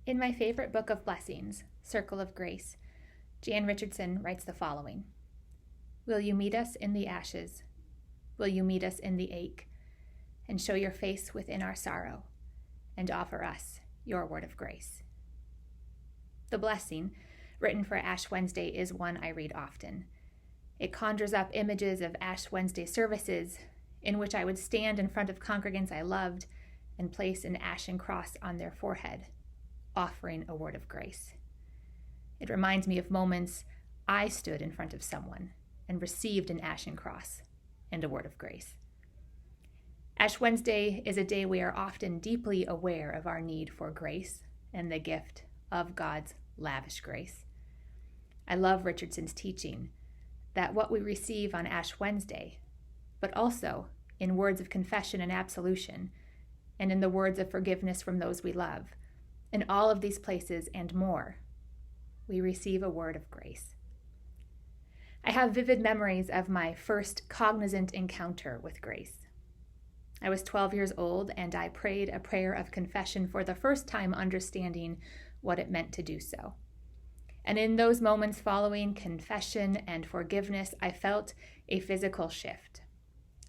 In my favorite book of blessings, Circle of Grace, Jan Richardson writes the following: Will you meet us in the ashes? Will you meet us in the ache? And show your face within our sorrow, and offer us your word of grace. The blessing, written for Ash Wednesday, is one I read often. It conjures up images of Ash Wednesday services in which I would stand in front of congregants I loved and place an ashen cross on their forehead, offering a word of grace. It reminds me of moments I stood in front of someone and received an ashen cross and a word of grace. Ash Wednesday is a day we are often deeply aware of our need for grace and the gift of God's lavish grace. I love Richardson's teaching that what we receive on Ash Wednesday, but also in words of confession and absolution, and in the words of forgiveness from those we love, in all of these places and more, we receive a word of grace. I have vivid memories of my first cognizant encounter with grace. I was 12 years old, and I prayed a prayer of confession for the first time, understanding what it meant to do so. And in those moments following confession and forgiveness, I felt a physical shift.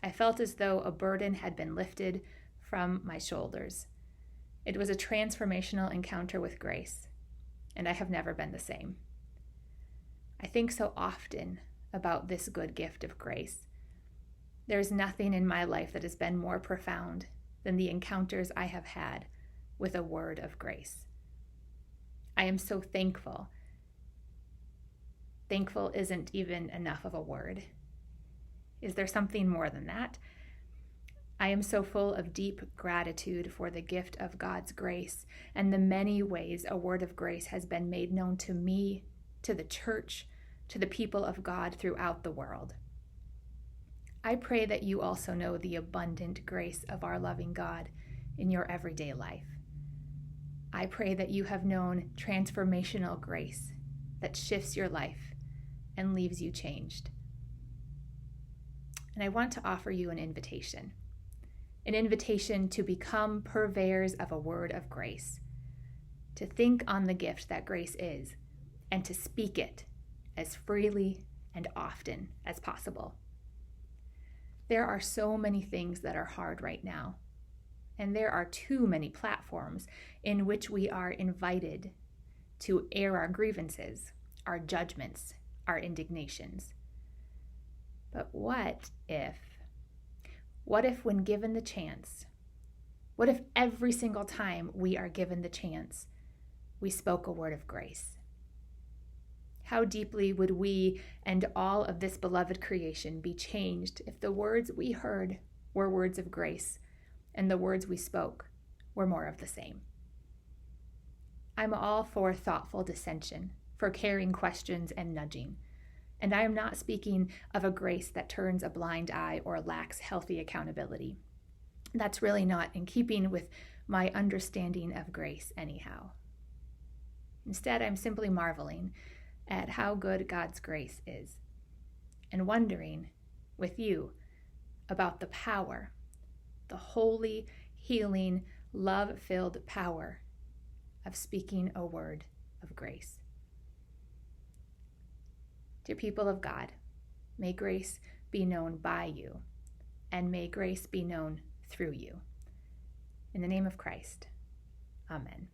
I felt as though a burden had been lifted from my shoulders. It was a transformational encounter with grace, and I have never been the same. I think so often about this good gift of grace. There's nothing in my life that has been more profound than the encounters I have had with a word of grace. I am so thankful. Thankful isn't even enough of a word. Is there something more than that? I am so full of deep gratitude for the gift of God's grace and the many ways a word of grace has been made known to me, to the church, to the people of God throughout the world. I pray that you also know the abundant grace of our loving God in your everyday life. I pray that you have known transformational grace that shifts your life and leaves you changed. And I want to offer you an invitation to become purveyors of a word of grace, to think on the gift that grace is, and to speak it as freely and often as possible. There are so many things that are hard right now, and there are too many platforms in which we are invited to air our grievances, our judgments, our indignations. But what if when given the chance, what if every single time we are given the chance, we spoke a word of grace? How deeply would we and all of this beloved creation be changed if the words we heard were words of grace and the words we spoke were more of the same? I'm all for thoughtful dissension, for caring questions and nudging. And I am not speaking of a grace that turns a blind eye or lacks healthy accountability. That's really not in keeping with my understanding of grace anyhow. Instead, I'm simply marveling at how good God's grace is and wondering with you about the power, the holy, healing, love-filled power of speaking a word of grace. Dear people of God, may grace be known by you, and may grace be known through you. In the name of Christ, amen.